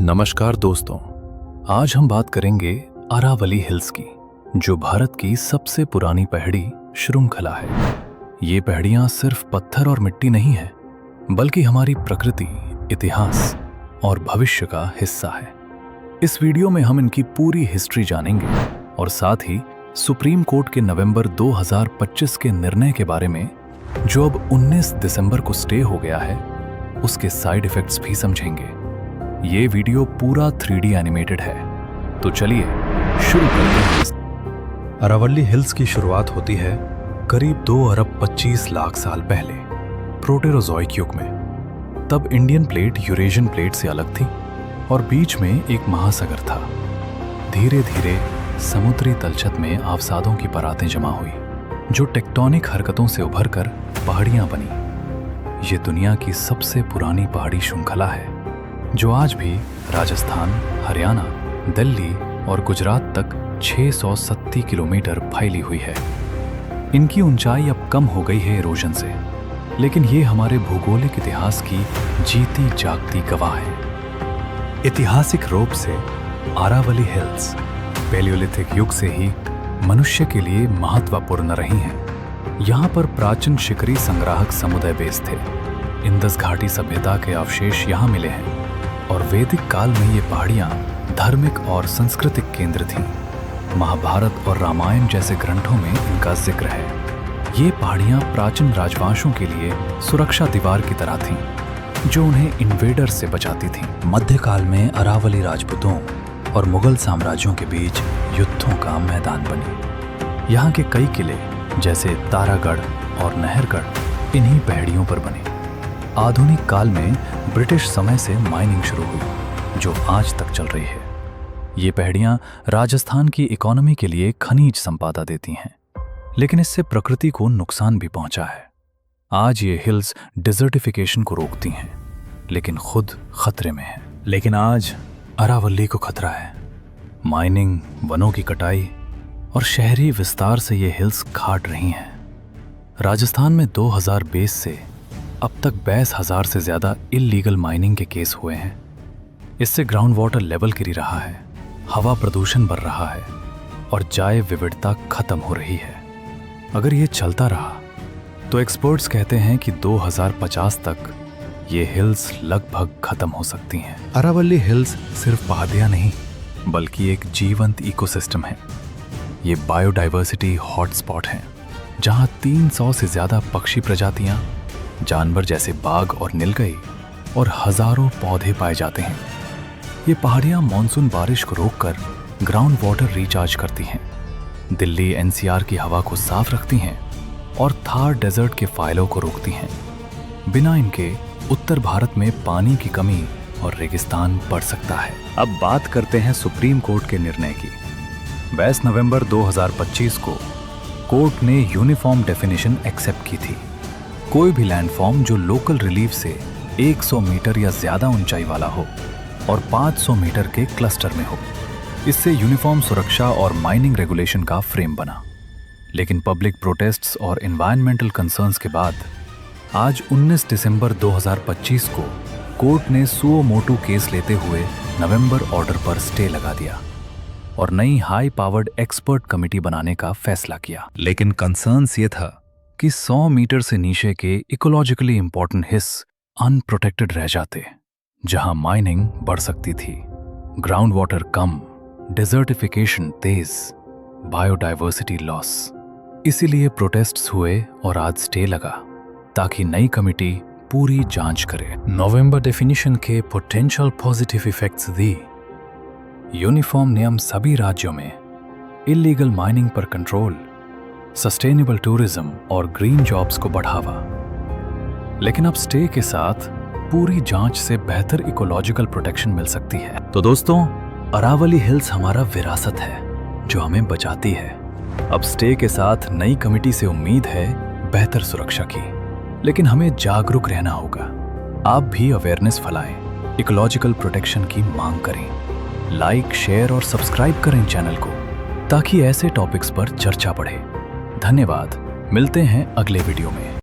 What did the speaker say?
नमस्कार दोस्तों, आज हम बात करेंगे अरावली हिल्स की, जो भारत की सबसे पुरानी पहाड़ी श्रृंखला है। ये पहाड़ियां सिर्फ पत्थर और मिट्टी नहीं है, बल्कि हमारी प्रकृति, इतिहास और भविष्य का हिस्सा है। इस वीडियो में हम इनकी पूरी हिस्ट्री जानेंगे और साथ ही सुप्रीम कोर्ट के नवंबर 2025 के निर्णय के बारे में, जो अब 19 दिसंबर को स्टे हो गया है, उसके साइड इफेक्ट्स भी समझेंगे। ये वीडियो पूरा 3D एनिमेटेड है, तो चलिए शुरू करते हैं। अरावली हिल्स की शुरुआत होती है करीब 2 अरब 25 लाख साल पहले, प्रोटेरोजोइक युग में। तब इंडियन प्लेट यूरेशियन प्लेट से अलग थी और बीच में एक महासागर था। धीरे धीरे समुद्री तलछट में अवसादों की परातें जमा हुई, जो टेक्टोनिक हरकतों से उभरकर पहाड़ियां बनी। ये दुनिया की सबसे पुरानी पहाड़ी श्रृंखला है, जो आज भी राजस्थान, हरियाणा, दिल्ली और गुजरात तक 670 किलोमीटर फैली हुई है। इनकी ऊंचाई अब कम हो गई है इरोजन से, लेकिन ये हमारे भूगोलिक इतिहास की जीती जागती गवाह है। ऐतिहासिक रूप से अरावली हिल्स पैलियोलिथिक युग से ही मनुष्य के लिए महत्वपूर्ण रही हैं। यहाँ पर प्राचीन शिकारी संग्राहक समुदाय बेस थे। इंदस घाटी सभ्यता के अवशेष यहाँ मिले हैं और वैदिक काल में ये पहाड़ियाँ धार्मिक और सांस्कृतिक केंद्र थीं। महाभारत और रामायण जैसे ग्रंथों में इनका जिक्र है। ये पहाड़ियाँ प्राचीन राजवंशों के लिए सुरक्षा दीवार की तरह थीं, जो उन्हें इन्वेडर से बचाती थीं। मध्यकाल में अरावली राजपूतों और मुगल साम्राज्यों के बीच युद्धों का मैदान बनी। यहाँ के कई किले जैसे तारागढ़ और नहरगढ़ इन्हीं पहाड़ियों पर बने। आधुनिक काल में ब्रिटिश समय से माइनिंग शुरू हुई, जो आज तक चल रही है। ये पहाड़ियाँ राजस्थान की इकोनॉमी के लिए खनिज संपदा देती हैं, लेकिन इससे प्रकृति को नुकसान भी पहुंचा है। आज ये हिल्स डिजर्टिफिकेशन को रोकती हैं, लेकिन खुद खतरे में है। लेकिन आज अरावली को खतरा है। माइनिंग, वनों की कटाई और शहरी विस्तार से ये हिल्स खाट रही हैं। राजस्थान में 2020 से अब तक 22,000 से ज्यादा इल्लीगल माइनिंग के केस हुए हैं। इससे ग्राउंड वाटर लेवल गिर रहा है, हवा प्रदूषण बढ़ रहा है और जैव विविधता खत्म हो रही है। अगर ये चलता रहा तो एक्सपर्ट्स कहते हैं कि 2050 तक ये हिल्स लगभग खत्म हो सकती हैं। अरावली हिल्स सिर्फ पहाड़ियाँ नहीं, बल्कि एक जीवंत इकोसिस्टम है। ये बायोडाइवर्सिटी हॉटस्पॉट है, जहाँ 300 से ज्यादा पक्षी प्रजातियां, जानवर जैसे बाघ और नीलगाय और हजारों पौधे पाए जाते हैं। ये पहाड़ियां मॉनसून बारिश को रोककर ग्राउंड वाटर रिचार्ज करती हैं, दिल्ली एनसीआर की हवा को साफ रखती हैं और थार डेजर्ट के फायलों को रोकती हैं। बिना इनके उत्तर भारत में पानी की कमी और रेगिस्तान बढ़ सकता है। अब बात करते हैं सुप्रीम कोर्ट के निर्णय की। 22 नवंबर 2025 को कोर्ट ने यूनिफॉर्म डेफिनेशन एक्सेप्ट की थी। कोई भी लैंडफॉर्म जो लोकल रिलीफ से 100 मीटर या ज्यादा ऊंचाई वाला हो और 500 मीटर के क्लस्टर में हो। इससे यूनिफॉर्म सुरक्षा और माइनिंग रेगुलेशन का फ्रेम बना। लेकिन पब्लिक प्रोटेस्ट्स और एनवायरमेंटल कंसर्न्स के बाद आज 19 दिसंबर 2025 को कोर्ट ने सुओ मोटू केस लेते हुए नवंबर ऑर्डर पर स्टे लगा दिया और नई हाई पावर्ड एक्सपर्ट कमेटी बनाने का फैसला किया। लेकिन कंसर्न्स ये था कि 100 मीटर से नीचे के इकोलॉजिकली इंपॉर्टेंट हिस्स अनप्रोटेक्टेड रह जाते, जहां माइनिंग बढ़ सकती थी, ग्राउंड वाटर कम, डिजर्टिफिकेशन तेज, बायोडाइवर्सिटी लॉस। इसीलिए प्रोटेस्ट्स हुए और आज स्टे लगा, ताकि नई कमेटी पूरी जांच करे। नवंबर डेफिनेशन के पोटेंशियल पॉजिटिव इफेक्ट्स दी। यूनिफॉर्म नियम सभी राज्यों में इलीगल माइनिंग पर कंट्रोल, सस्टेनेबल टूरिज्म और ग्रीन जॉब्स को बढ़ावा। लेकिन अब स्टे के साथ पूरी जांच से बेहतर इकोलॉजिकल प्रोटेक्शन मिल सकती है। तो दोस्तों, अरावली हिल्स हमारा विरासत है, जो हमें बचाती है। अब स्टे के साथ नई कमेटी से उम्मीद है बेहतर सुरक्षा की, लेकिन हमें जागरूक रहना होगा। आप भी अवेयरनेस फैलाएं, इकोलॉजिकल प्रोटेक्शन की मांग करें। लाइक, शेयर और सब्सक्राइब करें चैनल को, ताकि ऐसे टॉपिक्स पर चर्चा बढ़े। धन्यवाद। मिलते हैं अगले वीडियो में।